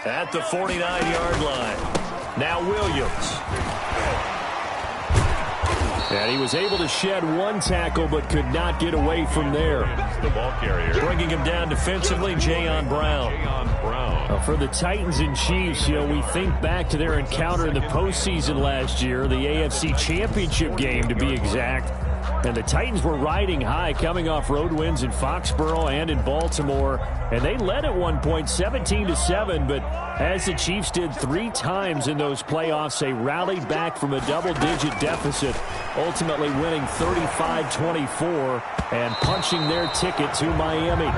at the 49-yard line. Now Williams. And he was able to shed one tackle but could not get away from there. The ball carrier. Bringing him down defensively, Jayon Brown. For the Titans and Chiefs, we think back to their encounter in the postseason last year, the AFC Championship game to be exact. And the Titans were riding high, coming off road wins in Foxborough and in Baltimore. And they led at one point 17-7, but as the Chiefs did 3 times in those playoffs, they rallied back from a double-digit deficit, ultimately winning 35-24 and punching their ticket to Miami.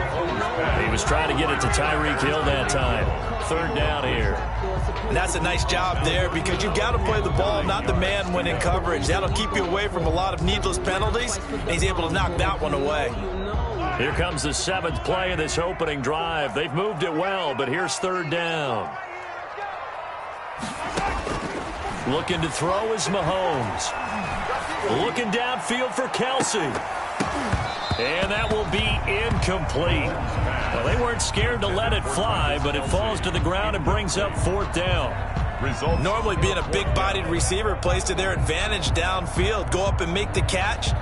He was trying to get it to Tyreek Hill that time. 3rd down here. And that's a nice job there because you've got to play the ball, not the man when in coverage. That'll keep you away from a lot of needless penalties, and he's able to knock that one away. Here comes the 7th play of this opening drive. They've moved it well, but here's 3rd down. Looking to throw is Mahomes. Looking downfield for Kelsey. And that will be incomplete. Well, they weren't scared to let it fly, but it falls to the ground and brings up 4th down. Normally being a big-bodied receiver plays to their advantage downfield. Go up and make the catch,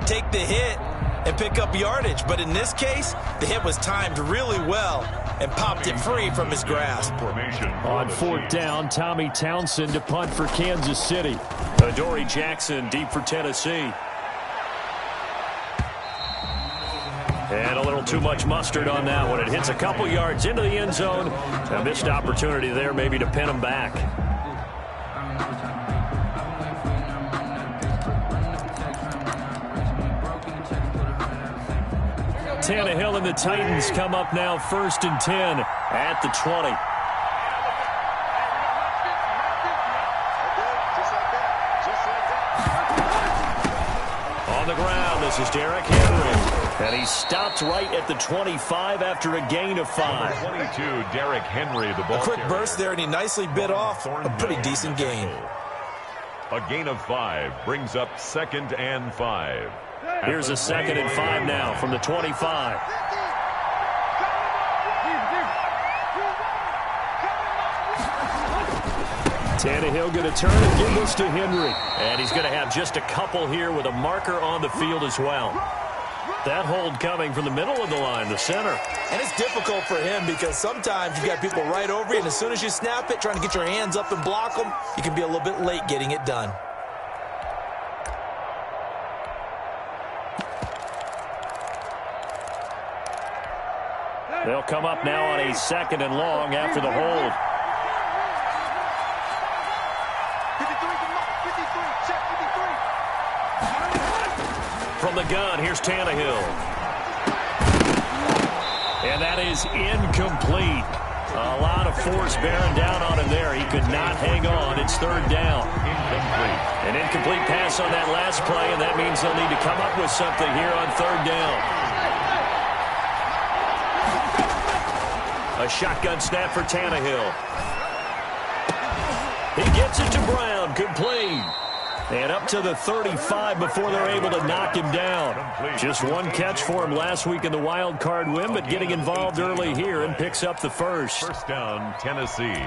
take the hit, and pick up yardage. But in this case, the hit was timed really well and popped it free from his grasp. On 4th down, Tommy Townsend to punt for Kansas City. Adoree Jackson deep for Tennessee. And a little too much mustard on that one. It hits a couple yards into the end zone. A missed opportunity there maybe to pin him back. Tannehill and the Titans come up now 1st and 10 at the 20. On the ground, this is Derrick Henry. And he stopped right at the 25 after a gain of 5. 22, Derrick Henry, the ball. A quick burst there, and he nicely bit off a pretty decent gain. A gain of 5 brings up 2nd and 5. Here's a 2nd and 5 now from the 25. Tannehill going to turn and give this to Henry. And he's going to have just a couple here with a marker on the field as well. That hold coming from the middle of the line, the center. And it's difficult for him because sometimes you've got people right over you, and as soon as you snap it, trying to get your hands up and block them, you can be a little bit late getting it done. They'll come up now on a 2nd and long after the hold. From the gun, here's Tannehill. And that is incomplete. A lot of force bearing down on him there. He could not hang on. It's 3rd down. Incomplete. An incomplete pass on that last play, and that means they'll need to come up with something here on 3rd down. A shotgun snap for Tannehill. He gets it to Brown, complete. And up to the 35 before they're able to knock him down. Just one catch for him last week in the wild card win, but getting involved early here and picks up the 1st. 1st down, Tennessee.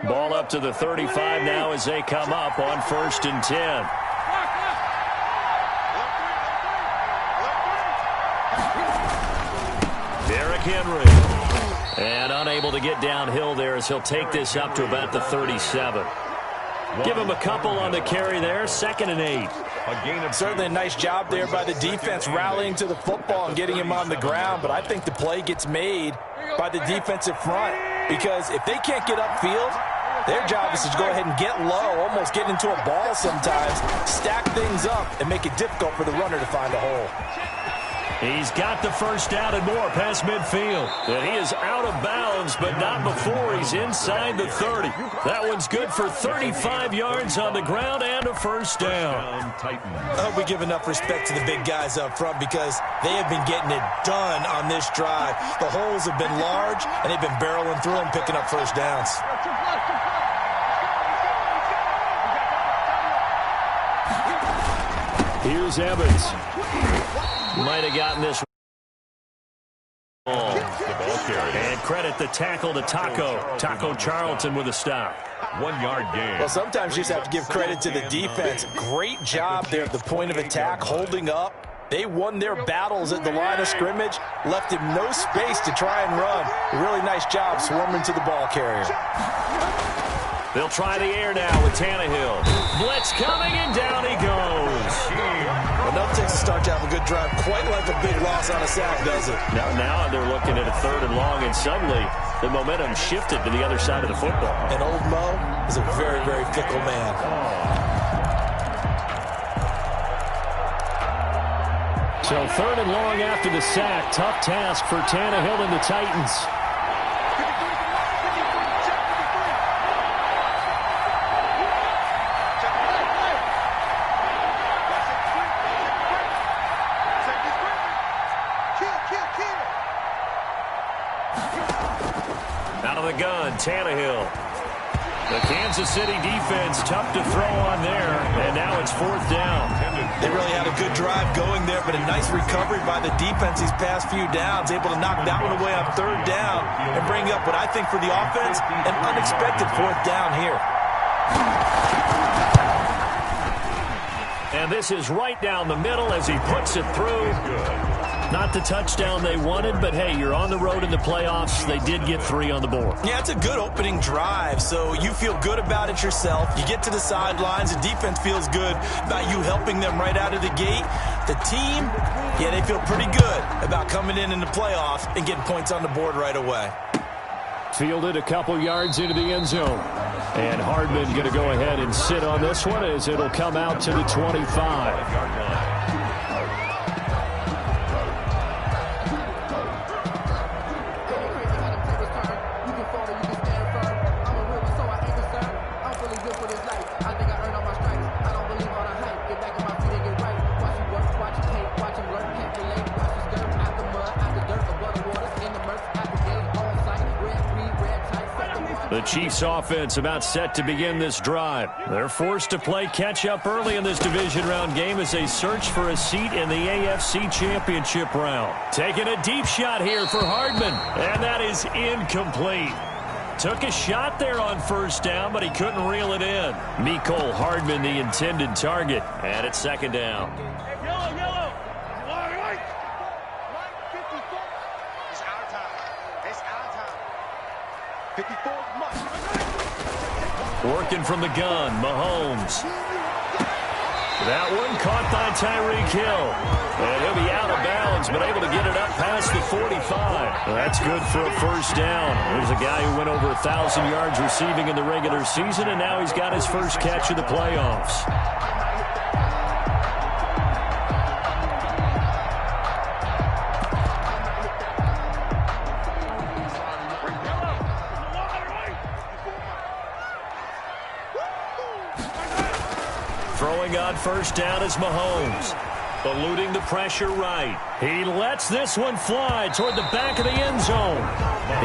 Ball up to the 35 now as they come up on 1st and 10. Derrick Henry. And unable to get downhill there as he'll take this up to about the 37. Give him a couple on the carry there. 2nd and 8. A gain of certainly a nice job there by the defense rallying to the football and getting him on the ground. But I think the play gets made by the defensive front because if they can't get upfield, their job is to go ahead and get low, almost get into a ball sometimes, stack things up, and make it difficult for the runner to find a hole. He's got the 1st down and more past midfield. And he is out of bounds, but not before he's inside the 30. That one's good for 35 yards on the ground and a 1st down. I hope we give enough respect to the big guys up front because they have been getting it done on this drive. The holes have been large, and they've been barreling through them, picking up 1st downs. Here's Evans. Might have gotten this. ball carrier. And credit the tackle to Taco Charlton with a stop. 1 yard gain. Well, sometimes you just have to give credit to the defense. Great job there at the point of attack, holding up. They won their battles at the line of scrimmage, left him no space to try and run. A really nice job swarming to the ball carrier. They'll try the air now with Tannehill. Blitz coming, and down he goes. Well, no takes to start to have a good drive, quite like a big loss on a sack, does it? Now they're looking at a 3rd and long, and suddenly the momentum shifted to the other side of the football. And old Mo is a very, very fickle man. So 3rd and long after the sack. Tough task for Tannehill and the Titans. Out of the gun, Tannehill. The Kansas City defense tough to throw on there, and now it's 4th down. They really had a good drive going there, but a nice recovery by the defense these past few downs, able to knock that one away on 3rd down and bring up what I think for the offense, an unexpected 4th down here. And this is right down the middle as he puts it through. Not the touchdown they wanted, but hey, you're on the road in the playoffs. They did get 3 on the board. Yeah, it's a good opening drive, so you feel good about it yourself. You get to the sidelines, the defense feels good about you helping them right out of the gate. The team, yeah, they feel pretty good about coming in the playoffs and getting points on the board right away. Fielded a couple yards into the end zone. And Hardman going to go ahead and sit on this one as it'll come out to the 25. The Chiefs offense about set to begin this drive. They're forced to play catch-up early in this division round game as they search for a seat in the AFC Championship round. Taking a deep shot here for Hardman, and that is incomplete. Took a shot there on 1st down, but he couldn't reel it in. Mecole Hardman, the intended target, and it's 2nd down. Working from the gun, Mahomes. That one caught by Tyreek Hill. And he'll be out of bounds, but able to get it up past the 45. That's good for a 1st down. There's a guy who went over 1,000 yards receiving in the regular season, and now he's got his first catch of the playoffs. Throwing on 1st down is Mahomes. Eluding the pressure right. He lets this one fly toward the back of the end zone.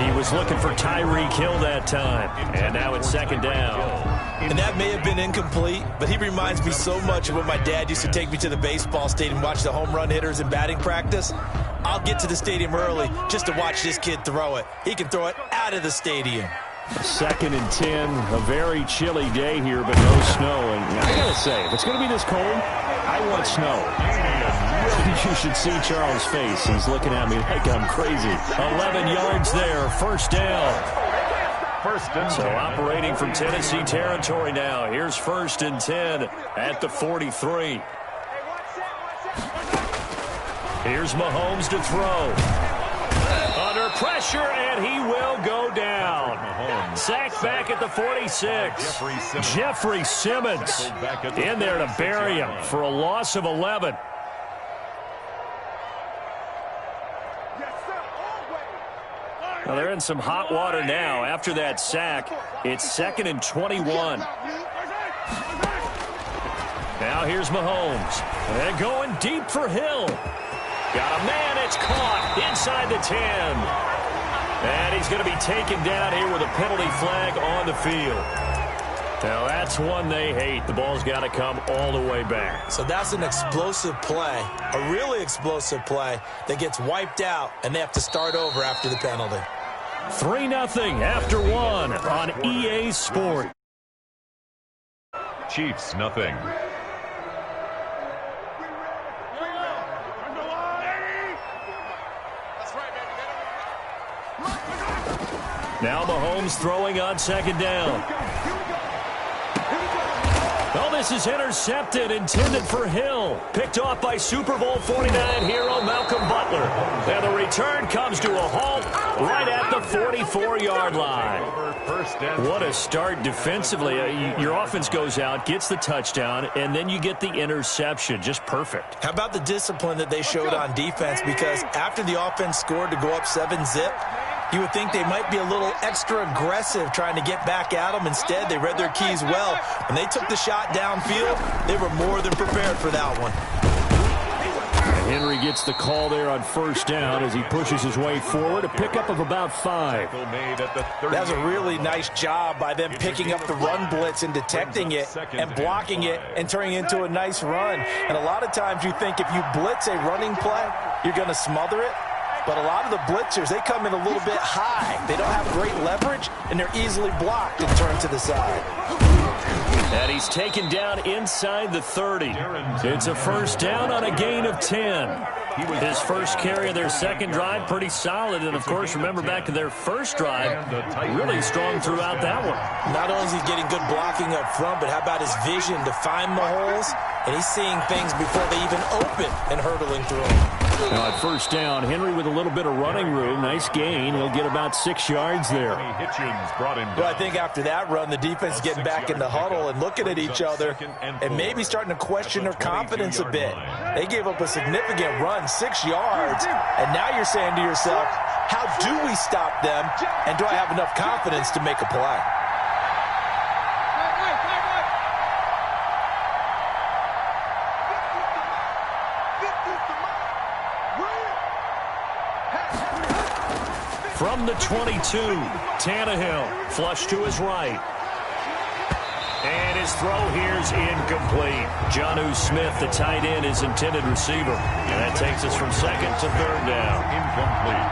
He was looking for Tyreek Hill that time. And now it's 2nd down. And that may have been incomplete, but he reminds me so much of when my dad used to take me to the baseball stadium and watch the home run hitters in batting practice. I'll get to the stadium early just to watch this kid throw it. He can throw it out of the stadium. 2nd and 10, a very chilly day here, but no snow. And I gotta say, if it's going to be this cold, I want snow. You should see Charles' face. He's looking at me like I'm crazy. 11 yards there, 1st down. So operating from Tennessee territory now. Here's 1st and 10 at the 43. Here's Mahomes to throw. Under pressure, and he will go down. Sacked back at the 46. Jeffrey Simmons in there to bury him for a loss of 11. Well, they're in some hot water now. After that sack, it's 2nd and 21. Now here's Mahomes. And going deep for Hill. Got a man, it's caught inside the 10. And he's going to be taken down here with a penalty flag on the field. Now that's one they hate. The ball's got to come all the way back. So that's an explosive play, a really explosive play that gets wiped out, and they have to start over after the penalty. 3-0 after one on EA Sports. Chiefs, nothing. Now Mahomes throwing on second down. Oh, this is intercepted, intended for Hill. Picked off by Super Bowl 49 hero Malcolm Butler. And the return comes to a halt right at the 44-yard line. What a start defensively. Your offense goes out, gets the touchdown, and then you get the interception. Just perfect. How about the discipline that they showed on defense? Because after the offense scored to go up 7-zip, you would think they might be a little extra aggressive trying to get back at them. Instead, they read their keys well. When they took the shot downfield, they were more than prepared for that one. Henry gets the call there on first down as he pushes his way forward. A pickup of about 5. That's a really nice job by them picking up the run blitz and detecting it and blocking it and turning it into a nice run. And a lot of times you think if you blitz a running play, you're going to smother it. But a lot of the blitzers, they come in a little bit high. They don't have great leverage, and they're easily blocked and turned to the side. And he's taken down inside the 30. It's a first down on a gain of 10. His first carry of their second drive, pretty solid. And, of course, remember back to their first drive, really strong throughout that one. Not only is he getting good blocking up front, but how about his vision to find the holes? And he's seeing things before they even open and hurtling through them. Now at first down, Henry with a little bit of running room. Nice gain. He'll get about 6 yards there. Well, I think after that run, the defense is getting back in the huddle and looking at each other and maybe starting to question their confidence a bit. They gave up a significant run, 6 yards, and now you're saying to yourself, how do we stop them, and do I have enough confidence to make a play? From the 22, Tannehill, flush to his right. And his throw here's incomplete. Jonnu Smith, the tight end, is intended receiver. And that takes us from second to third down. Incomplete.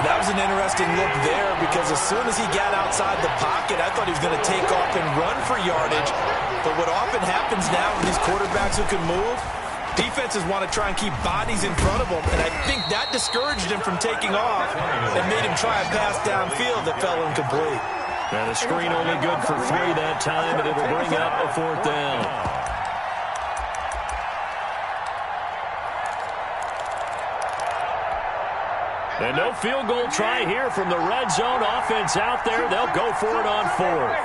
That was an interesting look there because as soon as he got outside the pocket, I thought he was going to take off and run for yardage. But what often happens now with these quarterbacks who can move, defenses want to try and keep bodies in front of them, and I think that discouraged him from taking off and made him try a pass downfield that fell incomplete. And the screen only good for 3 that time, and it'll bring up a 4th down. And no field goal try here from the red zone offense out there. They'll go for it on 4th.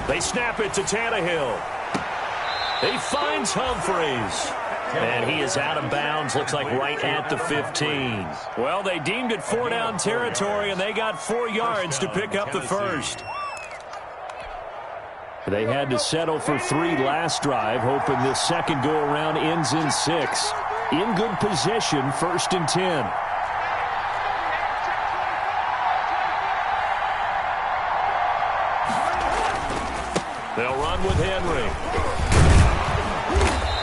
They snap it to Tannehill. He finds Humphreys. And he is out of bounds, looks like right at the 15. Well, they deemed it 4-down territory, and they got 4 yards to pick up the first. They had to settle for 3 last drive, hoping this second go-around ends in 6. In good position, 1st and 10. They'll run with Henry.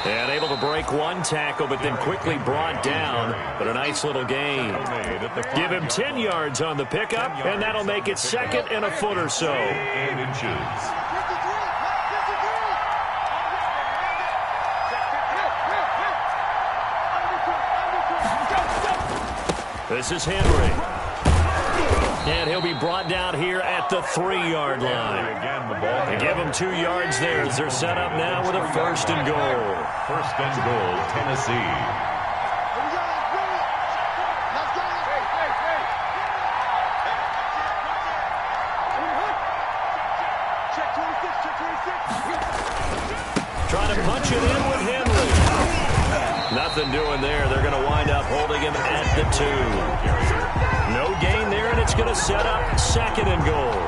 And able to break one tackle, but then quickly brought down. But a nice little gain. Give him 10 yards on the pickup, and that'll make it 2nd and a foot or so. This is Henry. And he'll be brought down here at the 3-yard line. And give them 2 yards there as they're set up now with a 1st and goal. 1st and goal, Tennessee. Trying to punch it in with Henry. Nothing doing there. They're going to wind up holding him at the 2. No gain there, and it's going to set up 2nd and goal.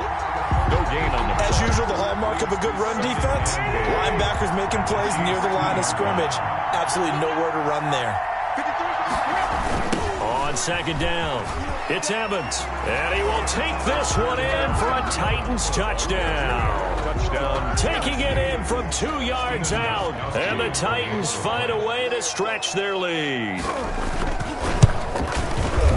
No gain on the play. As usual, the hallmark of a good run defense, linebackers making plays near the line of scrimmage. Absolutely nowhere to run there. On second down, it's Evans. And he will take this one in for a Titans touchdown. Taking it in from 2 yards out. And the Titans find a way to stretch their lead.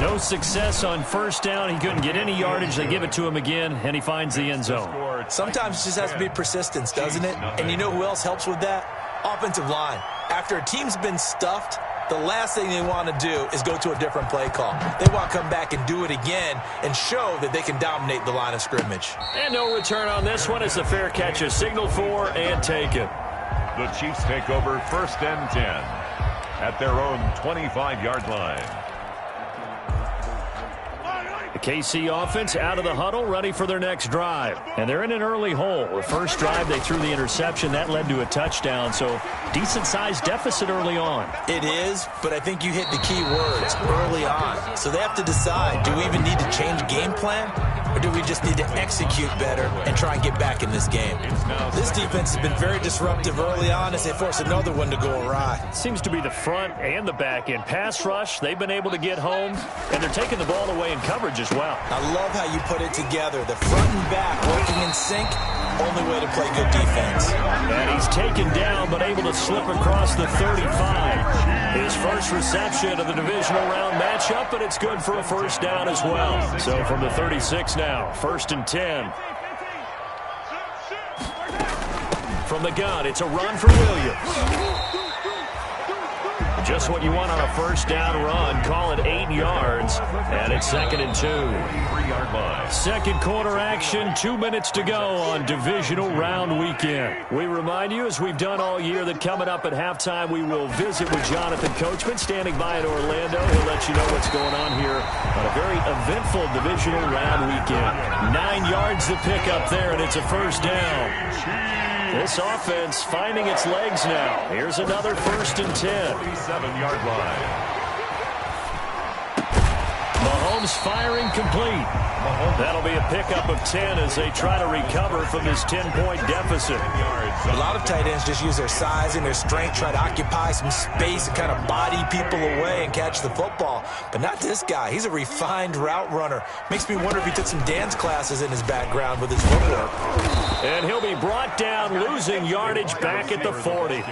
No success on first down. He couldn't get any yardage. They give it to him again, and he finds the end zone. Sometimes it just has to be persistence, doesn't it? And you know who else helps with that? Offensive line. After a team's been stuffed, the last thing they want to do is go to a different play call. They want to come back and do it again and show that they can dominate the line of scrimmage. And no return on this one as the fair catch is signaled for and taken. The Chiefs take over 1st and 10 at their own 25-yard line. The KC offense out of the huddle, ready for their next drive. And they're in an early hole. The first drive, they threw the interception. That led to a touchdown, so decent-sized deficit early on. It is, but I think you hit the key words, early on. So they have to decide, do we even need to change game plan? Or do we just need to execute better and try and get back in this game? This defense has been very disruptive early on as they force another one to go awry. Seems to be the front and the back end. Pass rush, they've been able to get home, and they're taking the ball away in coverage as well. I love how you put it together. The front and back working in sync, only way to play good defense. And he's taken down, but able to slip across the 35. His first reception of the divisional round matchup, and it's good for a first down as well. So from the 36 now, 1st and 10. From the gun, it's a run for Williams. Just what you want on a first down run. Call it 8 yards, and it's 2nd and 2. 3-yard line. Second quarter action, 2 minutes to go on divisional round weekend. We remind you, as we've done all year, that coming up at halftime, we will visit with Jonathan Coachman, standing by in Orlando. He'll let you know what's going on here on a very eventful divisional round weekend. 9 yards to pick up there, and it's a first down. This offense finding its legs now. Here's another 1st and 10. 47-yard line. Mahomes firing complete. That'll be a pickup of 10 as they try to recover from this 10-point deficit. A lot of tight ends just use their size and their strength, try to occupy some space and kind of body people away and catch the football. But not this guy. He's a refined route runner. Makes me wonder if he took some dance classes in his background with his footwork. And he'll be brought down, losing yardage back at the 40.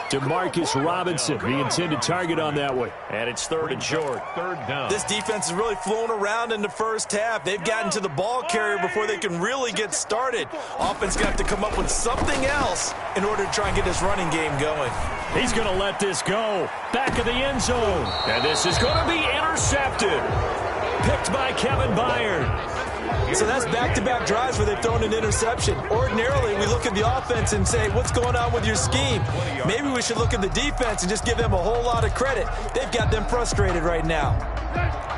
Demarcus Robinson, the intended target on that one. And it's 3rd and short. 3rd down. This defense is really flown around in the first half. They've gotten to the ball carrier before they can really get started. Offense going to have to come up with something else in order to try and get this running game going. He's going to let this go. Back of the end zone. And this is going to be intercepted. Picked by Kevin Byard. So that's back-to-back drives where they've thrown an interception. Ordinarily, we look at the offense and say, what's going on with your scheme? Maybe we should look at the defense and just give them a whole lot of credit. They've got them frustrated right now.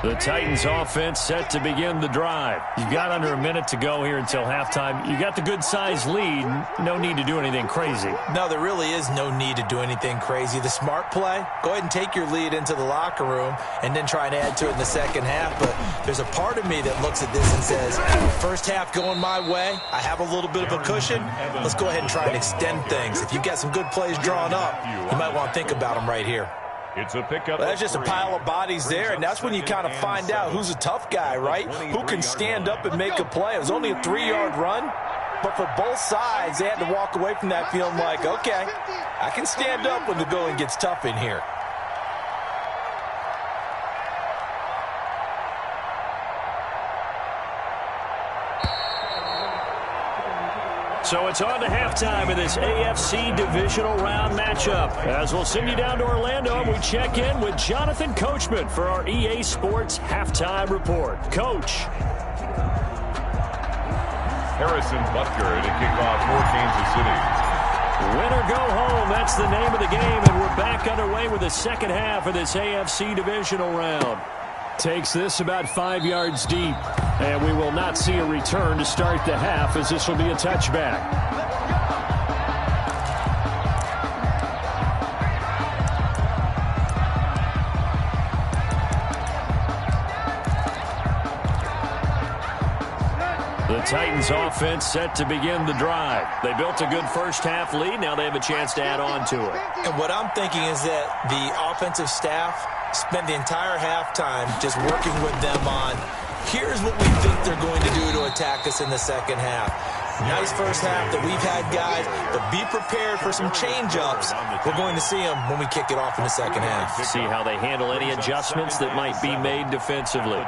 The Titans offense set to begin the drive. You've got under a minute to go here until halftime. You got the good-sized lead. No need to do anything crazy. No, there really is no need to do anything crazy. The smart play, go ahead and take your lead into the locker room and then try and add to it in the second half. But there's a part of me that looks at this and says, first half going my way, I have a little bit of a cushion. Let's go ahead and try and extend things. If you've got some good plays drawn up, you might want to think about them right here. It's a pickup. Well, that's just a pile of bodies there, and that's when you kind of find out who's a tough guy, right? Who can stand up and make a play. It was only a 3-yard run, but for both sides, they had to walk away from that feeling like, okay, I can stand up when the going gets tough in here. So it's on to halftime in this AFC divisional round matchup. As we'll send you down to Orlando, and we check in with Jonathan Coachman for our EA Sports Halftime Report. Coach. Harrison Butker to kick off for Kansas City. Win or go home, that's the name of the game, and we're back underway with the second half of this AFC divisional round. Takes this about 5 yards deep, and we will not see a return to start the half as this will be a touchback. The Titans offense set to begin the drive. They built a good first half lead. Now they have a chance to add on to it. And what I'm thinking is that the offensive staff spent the entire halftime just working with them on, here's what we think they're going to do to attack us in the second half. Nice first half that we've had, guys, but be prepared for some change-ups. We're going to see them when we kick it off in the second half. See how they handle any adjustments that might be made defensively.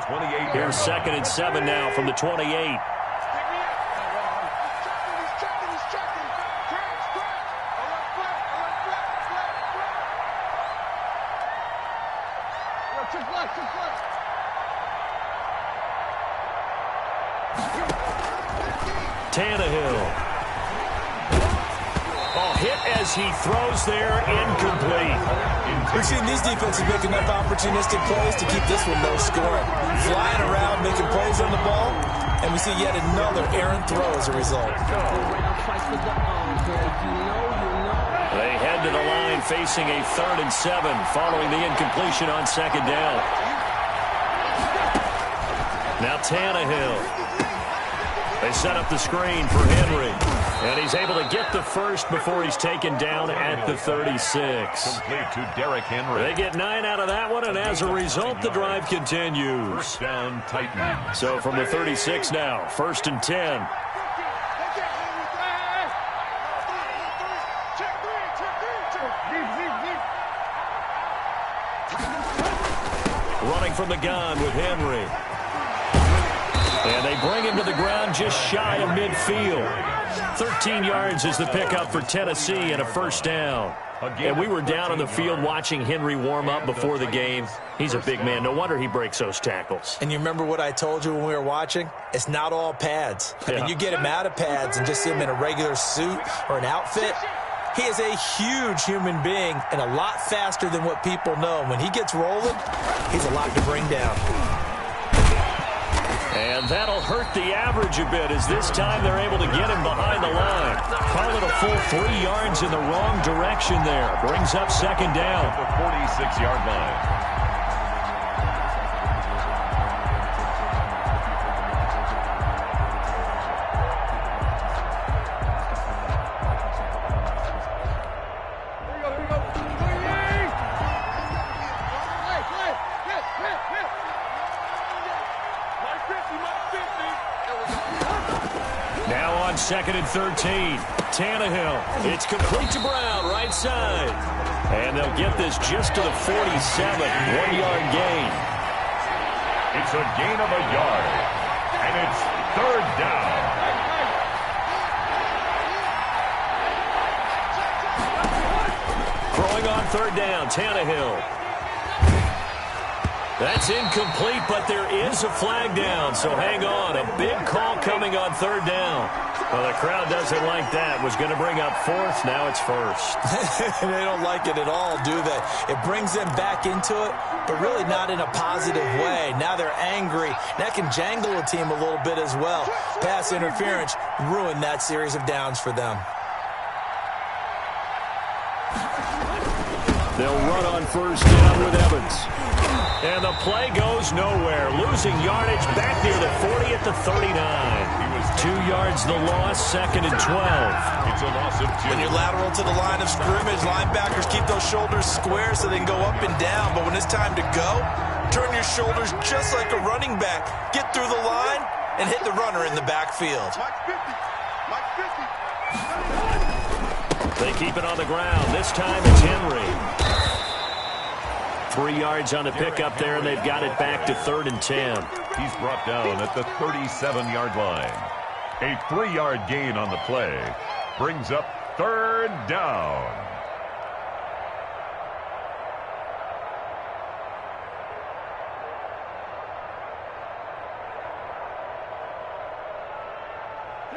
Here's 2nd and 7 now from the 28. Tannehill. Oh, hit as he throws there, incomplete. We've seen these defenses make enough opportunistic plays to keep this one low scoring. Flying around, making plays on the ball, and we see yet another errant throw as a result. They head to the line facing a 3rd and 7 following the incompletion on 2nd down. Now Tannehill. They set up the screen for Henry, and he's able to get the first before he's taken down at the 36. Complete to Derrick Henry. They get 9 out of that one, and as a result, the drive continues. First down, Titans. So from the 36 now, 1st and 10. Running from the gun with Henry. And they bring him to the ground just shy of midfield. 13 yards is the pickup for Tennessee and a first down. And we were down on the field watching Henry warm up before the game. He's a big man. No wonder he breaks those tackles. And you remember what I told you when we were watching? It's not all pads. I mean, you get him out of pads and just see him in a regular suit or an outfit. He is a huge human being and a lot faster than what people know. When he gets rolling, he's a lot to bring down. And that'll hurt the average a bit as this time they're able to get him behind the line. Call it a full 3 yards in the wrong direction there. Brings up 2nd down. The 46-yard line. Now on 2nd and 13. Tannehill. It's complete to Brown, right side. And they'll get this just to the 47. 1-yard gain. It's a gain of a yard. And it's 3rd down. Throwing on 3rd down, Tannehill. That's incomplete, but there is a flag down, so hang on. A big call coming on 3rd down. Well, the crowd doesn't like that. Was going to bring up 4th. Now it's 1st. They don't like it at all, do they? It brings them back into it, but really not in a positive way. Now they're angry. That can jangle a team a little bit as well. Pass interference ruined that series of downs for them. They'll run on 1st down with Evans. And the play goes nowhere. Losing yardage back near the 40 at the 39. He was 2 yards the loss, 2nd and 12. It's a loss of 2. When you're lateral to the line of scrimmage, linebackers keep those shoulders square so they can go up and down. But when it's time to go, turn your shoulders just like a running back. Get through the line and hit the runner in the backfield. They keep it on the ground. This time it's Henry. 3 yards on the pickup there, and they've got it back to 3rd and 10. He's brought down at the 37-yard line. A 3-yard gain on the play brings up 3rd down.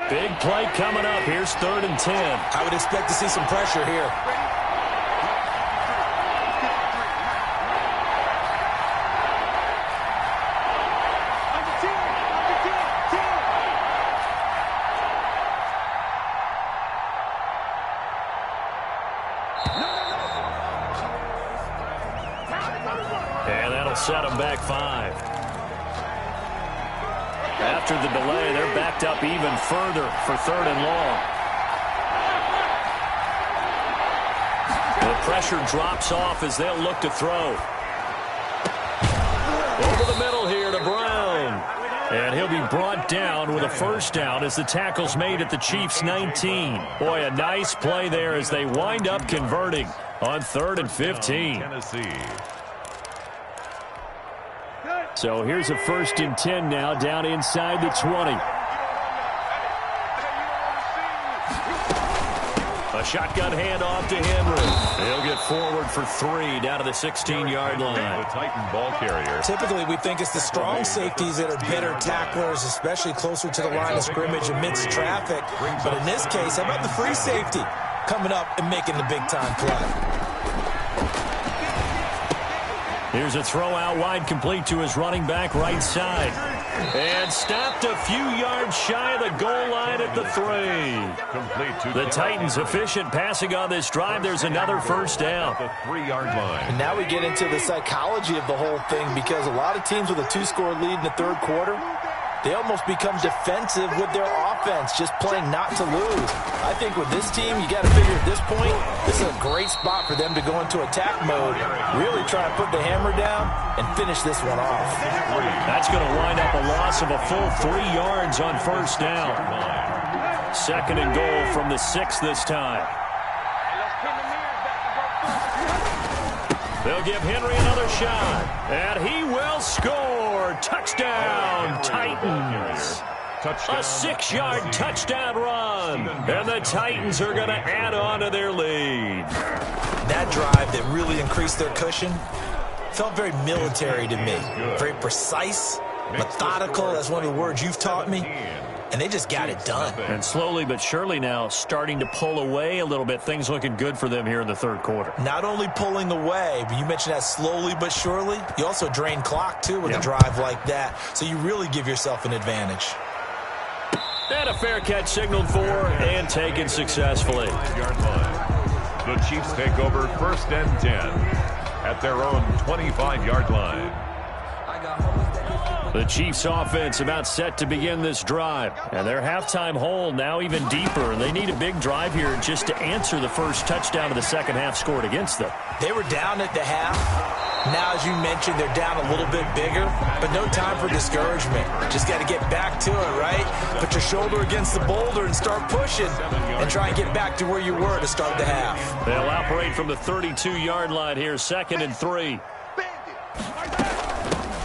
Big play coming up. Here's 3rd and 10. I would expect to see some pressure here. And that'll set them back 5. after the delay. They're backed up even further for 3rd and long. The pressure drops off as they'll look to throw. Over the middle here to Brown. And he'll be brought down with a first down as the tackle's made at the Chiefs' 19. Boy, a nice play there as they wind up converting on 3rd and 15. So here's a 1st and 10 now down inside the 20. A shotgun handoff to Henry. He'll get forward for 3 down to the 16-yard line. The Titan ball carrier. Typically, we think it's the strong safeties that are better tacklers, especially closer to the line of scrimmage amidst traffic. But in this case, how about the free safety coming up and making the big-time play? Here's a throw out wide, complete to his running back right side. And stopped a few yards shy of the goal line at the 3. The Titans efficient passing on this drive. There's another first down. The 3-yard line. And now we get into the psychology of the whole thing, because a lot of teams with a 2-score lead in the 3rd quarter, they almost become defensive with their offense, just playing not to lose. I think with this team, you got to figure at this point, this is a great spot for them to go into attack mode, really try and put the hammer down and finish this one off. That's going to wind up a loss of a full 3 yards on first down. 2nd and goal from the 6 this time. They'll give Henry another shot, and he will score. Touchdown, Titans. A 6-yard touchdown run, and the Titans are going to add on to their lead. That drive that really increased their cushion felt very military to me. Very precise, methodical. That's one of the words you've taught me. And they just got it done. And slowly but surely now starting to pull away a little bit. Things looking good for them here in the 3rd quarter. Not only pulling away, but you mentioned that slowly but surely. You also drain clock, too, with a drive like that. So you really give yourself an advantage. And a fair catch signaled for and taken successfully. The Chiefs take over 1st and 10 at their own 25-yard line. The Chiefs offense about set to begin this drive. And their halftime hole now even deeper. They need a big drive here just to answer the first touchdown of the second half scored against them. They were down at the half. Now, as you mentioned, they're down a little bit bigger, but no time for discouragement. Just got to get back to it, right? Put your shoulder against the boulder and start pushing and try and get back to where you were to start the half. They'll operate from the 32-yard line here, 2nd and 3.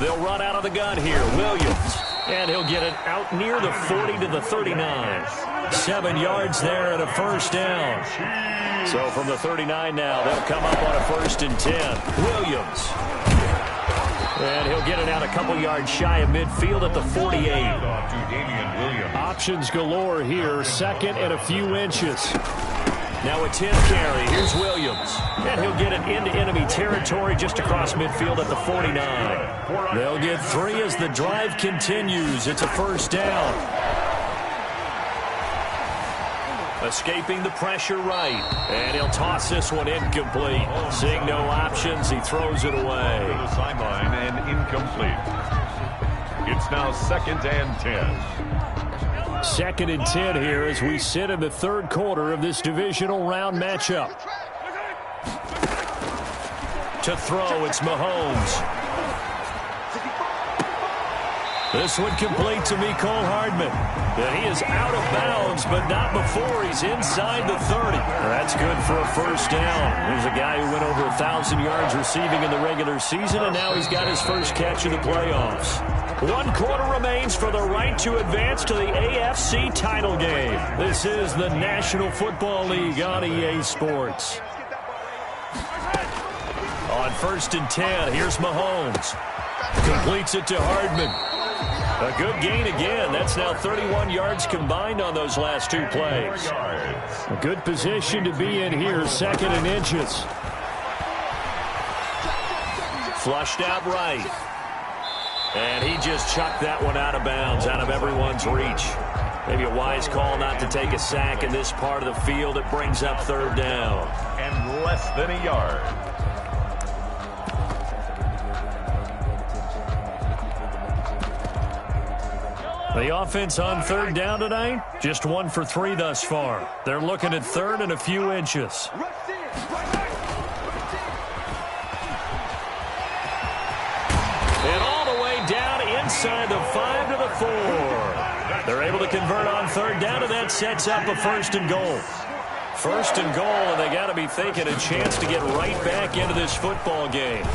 They'll run out of the gun here. Williams. And he'll get it out near the 40 to the 39. 7 yards there and a first down. So from the 39 now, they'll come up on a 1st and 10. Williams. And he'll get it out a couple yards shy of midfield at the 48. Options galore here. 2nd and a few inches. Now a 10 carry. Here's Williams. And he'll get it into enemy territory just across midfield at the 49. They'll get 3 as the drive continues. It's a first down. Escaping the pressure right. And he'll toss this one incomplete. Seeing no options, he throws it away. To the sideline and incomplete. It's now 2nd and 10. 2nd and 10 here as we sit in the 3rd quarter of this divisional round matchup. To throw, it's Mahomes. This one complete to Mecole Hardman. And he is out of bounds, but not before he's inside the 30. That's good for a first down. There's a guy who went over 1,000 yards receiving in the regular season, and now he's got his first catch of the playoffs. 1 quarter remains for the right to advance to the AFC title game. This is the National Football League on EA Sports. On 1st and 10, here's Mahomes. Completes it to Hardman. A good gain again. That's now 31 yards combined on those last 2 plays. A good position to be in here, 2nd and inches. Flushed out right. And he just chucked that one out of bounds, out of everyone's reach. Maybe a wise call not to take a sack in this part of the field. It brings up 3rd down. And less than a yard. The offense on third down tonight, just 1 for 3 thus far. They're looking at third and a few inches. And all the way down inside the 5 to the 4. They're able to convert on third down, and that sets up a 1st and goal. 1st and goal, and they got to be thinking a chance to get right back into this football game.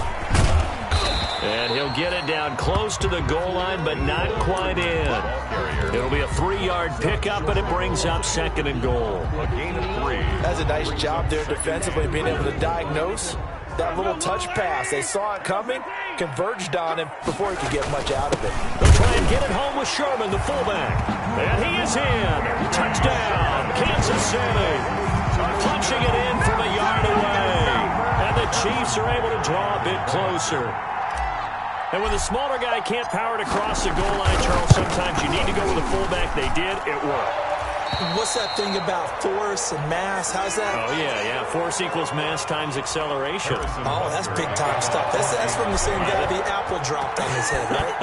And he'll get it down close to the goal line, but not quite in. It'll be a 3-yard pickup, and it brings up 2nd and goal. A gain of 3. That's a nice job there defensively, being able to diagnose that little touch pass. They saw it coming, converged on him before he could get much out of it. They'll try and get it home with Sherman, the fullback. And he is in. Touchdown, Kansas City. Punching it in from a yard away. And the Chiefs are able to draw a bit closer. And when the smaller guy can't power it across the goal line, Charles, sometimes you need to go with a fullback. They did. It worked. What's that thing about force and mass? How's that? Oh, yeah. Force equals mass times acceleration. Oh, that's big-time stuff. That's from the same guy the apple dropped on his head, right?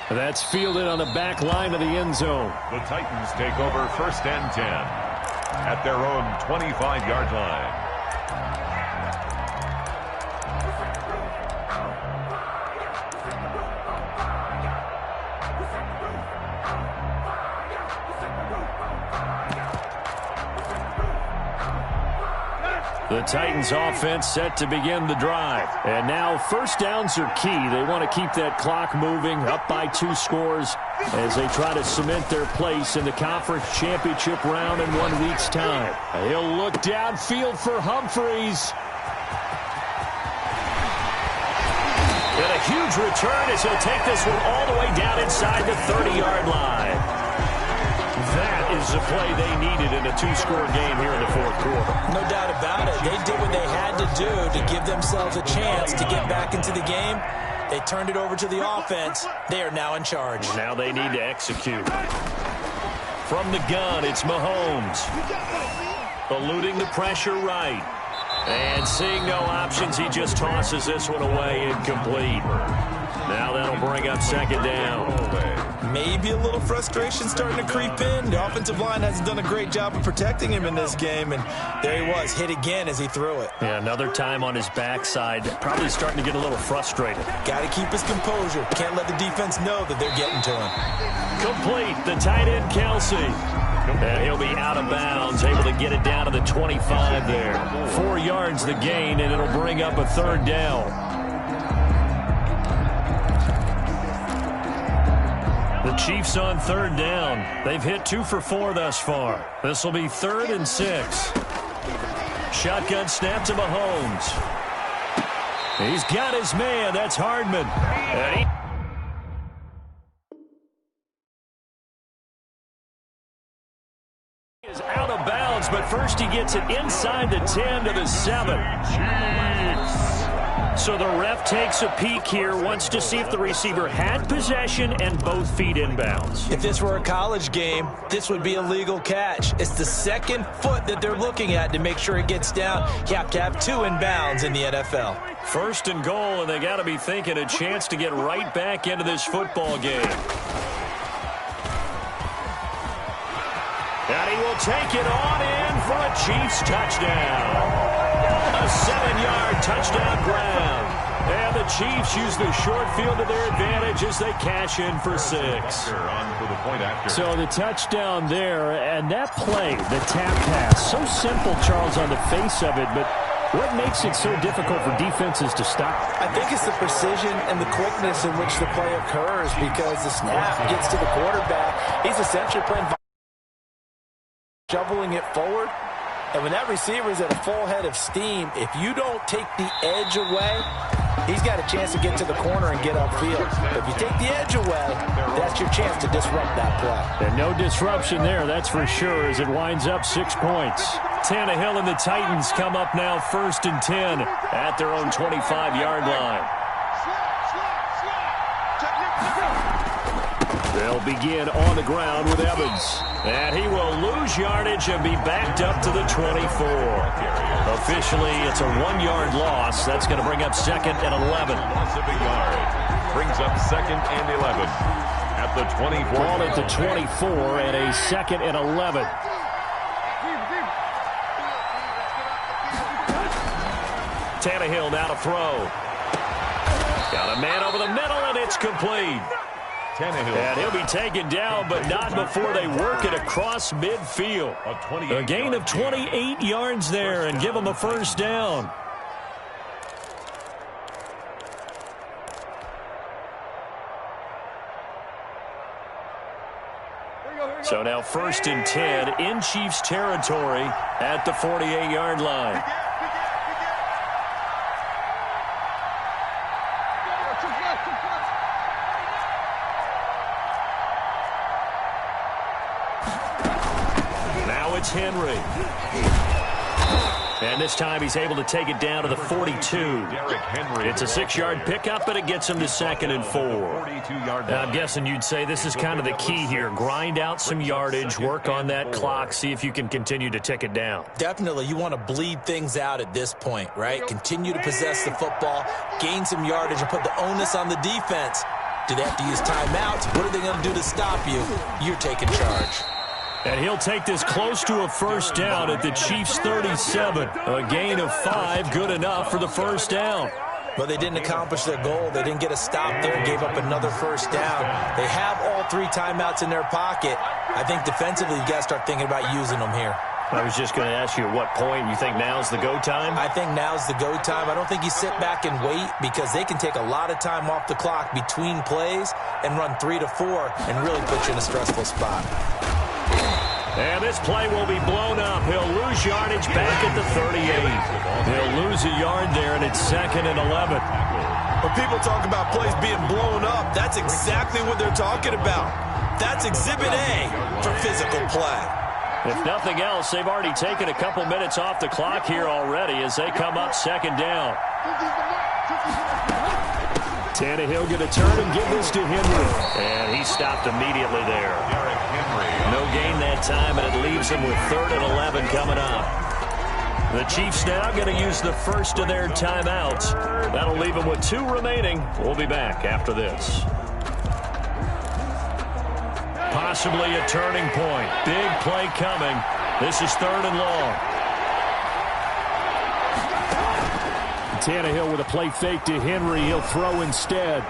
That's fielded on the back line of the end zone. The Titans take over 1st and 10 at their own 25-yard line. The Titans offense set to begin the drive. And now 1st downs are key. They want to keep that clock moving, up by 2 scores as they try to cement their place in the conference championship round in 1 week's time. He'll look downfield for Humphreys. And a huge return as he'll take this one all the way down inside the 30-yard line. That is the play they needed in a 2-score game here in the 4th quarter. No doubt about it. They did what they had to do to give themselves a chance to get back into the game. They turned it over to the offense. They are now in charge. Now they need to execute. From the gun, it's Mahomes. Eluding the pressure right. And seeing no options, he just tosses this one away incomplete. Now that'll bring up 2nd down. Maybe a little frustration starting to creep in. The offensive line hasn't done a great job of protecting him in this game, and there he was, hit again as he threw it. Yeah, another time on his backside, probably starting to get a little frustrated. Got to keep his composure. Can't let the defense know that they're getting to him. Complete, the tight end, Kelsey. And he'll be out of bounds, able to get it down to the 25 there. 4 yards the gain, and it'll bring up a 3rd down. The Chiefs on 3rd down. They've hit 2 for 4 thus far. This will be 3rd and 6. Shotgun snap to Mahomes. He's got his man. That's Hardman. And he is out of bounds, but first he gets it inside the 10 to the 7. So the ref takes a peek here, wants to see if the receiver had possession and both feet inbounds. If this were a college game, this would be a legal catch. It's the 2nd foot that they're looking at to make sure it gets down. You have to have 2 inbounds in the NFL. 1st and goal, and they got to be thinking a chance to get right back into this football game. And he will take it on in for a Chiefs touchdown. A 7-yard touchdown ground. And the Chiefs use the short field to their advantage as they cash in for 6. So the touchdown there, and that play, the tap pass, so simple, Charles, on the face of it, but what makes it so difficult for defenses to stop? I think it's the precision and the quickness in which the play occurs, because the snap gets to the quarterback. He's essentially playing, shoveling it forward. And when that receiver is at a full head of steam, if you don't take the edge away, he's got a chance to get to the corner and get upfield. But if you take the edge away, that's your chance to disrupt that play. And no disruption there, that's for sure, as it winds up 6 points. Tannehill and the Titans come up now 1st and 10 at their own 25-yard line. They'll begin on the ground with Evans. And he will lose yardage and be backed up to the 24. Officially, it's a 1-yard loss. That's going to bring up 2nd and 11. Brings up 2nd and 11 at the 24. Ball at the 24 and a 2nd and 11. Tannehill now to throw. Got a man over the middle, and it's complete. Tannehill. And he'll be taken down, but not before they work it across midfield. A gain of 28 yards there and give them a first down. So now 1st and 10 in Chiefs territory at the 48-yard line. Now it's Henry. And this time he's able to take it down to the 42. It's a 6-yard pickup, but it gets him to 2nd and 4. I'm guessing you'd say this is kind of the key here. Grind out some yardage, work on that clock, see if you can continue to tick it down. Definitely, you want to bleed things out at this point, right? Continue to possess the football, gain some yardage, and put the onus on the defense. Do they have to use timeouts? What are they going to do to stop you? You're taking charge. And he'll take this close to a first down at the Chiefs' 37. A gain of 5, good enough for the first down. But they didn't accomplish their goal. They didn't get a stop there and gave up another first down. They have all 3 timeouts in their pocket. I think defensively you got to start thinking about using them here. I was just going to ask you at what point you think now's the go time? I think now's the go time. I don't think you sit back and wait because they can take a lot of time off the clock between plays and run 3 to 4 and really put you in a stressful spot. And this play will be blown up. He'll lose yardage back at the 38. He'll lose a yard there, and it's 2nd and 11. When people talk about plays being blown up, that's exactly what they're talking about. That's Exhibit A for physical play. If nothing else, they've already taken a couple minutes off the clock here already as they come up 2nd down. Tannehill going to turn and give this to Henry. And he stopped immediately there. No gain that time, and it leaves them with 3rd and 11 coming up. The Chiefs now going to use the first of their timeouts. That'll leave them with 2 remaining. We'll be back after this. Possibly a turning point. Big play coming. This is 3rd and long. Tannehill with a play fake to Henry. He'll throw instead.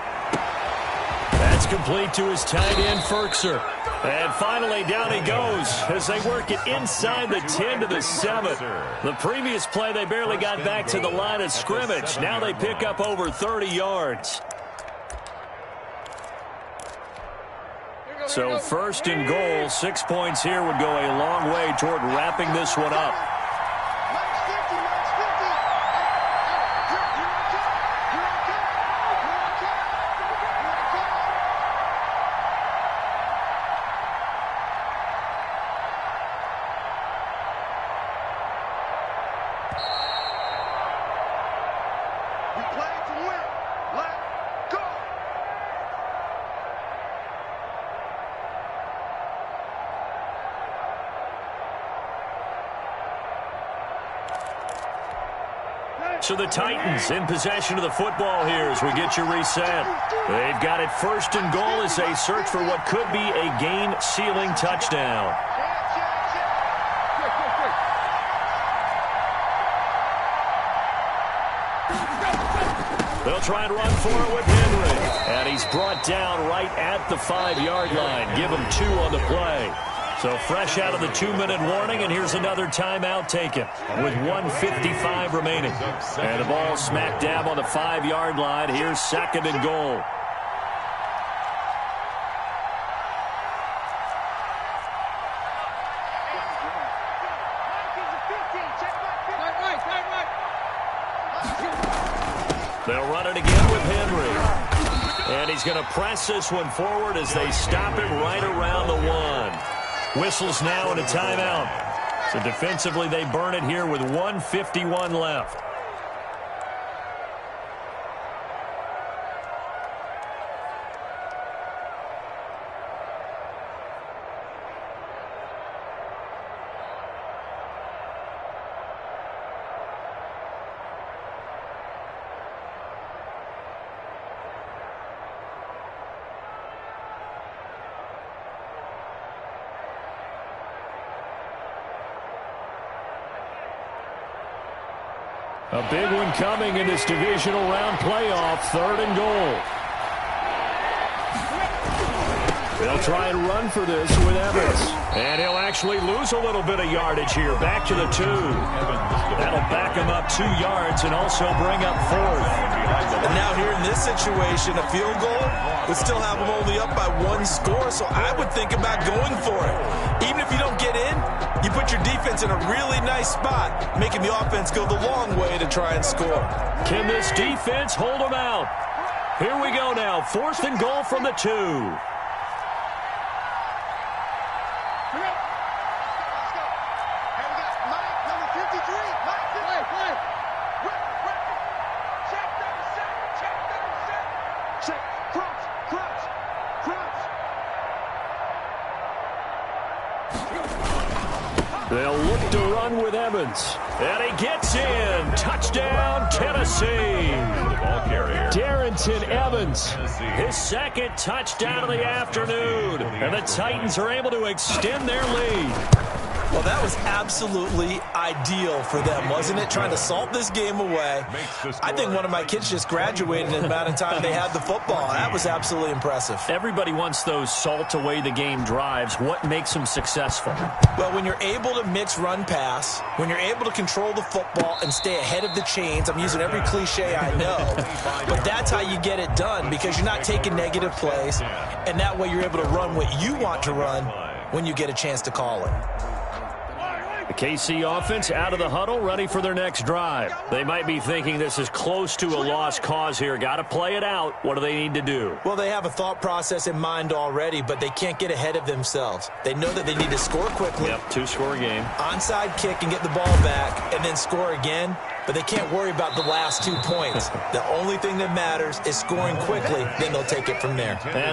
That's complete to his tight end, Ferkser. And finally, down he goes as they work it inside the 10 to the 7. The previous play, they barely got back to the line of scrimmage. Now they pick up over 30 yards. So 1st and goal, 6 points here would go a long way toward wrapping this one up. So the Titans in possession of the football here as we get you reset. They've got it 1st and goal as they search for what could be a game-sealing touchdown. They'll try and run for it with Henry. And he's brought down right at the 5-yard line. Give him 2 on the play. So fresh out of the 2-minute warning, and here's another timeout taken with 1:55 remaining. And the ball smack dab on the 5-yard line. Here's 2nd and goal. They'll run it again with Henry. And he's going to press this one forward as they stop him right around the 1. Whistles now and a timeout. So defensively, they burn it here with 1:51 left. A big one coming in this divisional round playoff, 3rd and goal. They'll try and run for this with Evans. And he'll actually lose a little bit of yardage here. Back to the 2. That'll back him up 2 yards and also bring up 4th. And now here in this situation, a field goal would still have them only up by 1 score, so I would think about going for it. Even if you don't get in, you put your defense in a really nice spot, making the offense go the long way to try and score. Can this defense hold them out? Here we go now, 4th and goal from the 2. They'll look to run with Evans. And he gets in. Touchdown, Tennessee. Darrington Evans, his 2nd touchdown of the afternoon. And the Titans are able to extend their lead. Well, that was absolutely ideal for them, wasn't it? Trying to salt this game away. I think one of my kids just graduated in the amount of time they had the football. That was absolutely impressive. Everybody wants those salt away the game drives. What makes them successful? Well, when you're able to mix run-pass, when you're able to control the football and stay ahead of the chains, I'm using every cliche I know, but that's how you get it done because you're not taking negative plays, and that way you're able to run what you want to run when you get a chance to call it. The KC offense out of the huddle, ready for their next drive. They might be thinking this is close to a lost cause here. Got to play it out. What do they need to do? Well, they have a thought process in mind already, but they can't get ahead of themselves. They know that they need to score quickly. Yep, 2-score game. Onside kick and get the ball back and then score again, but they can't worry about the last 2 points. The only thing that matters is scoring quickly, then they'll take it from there.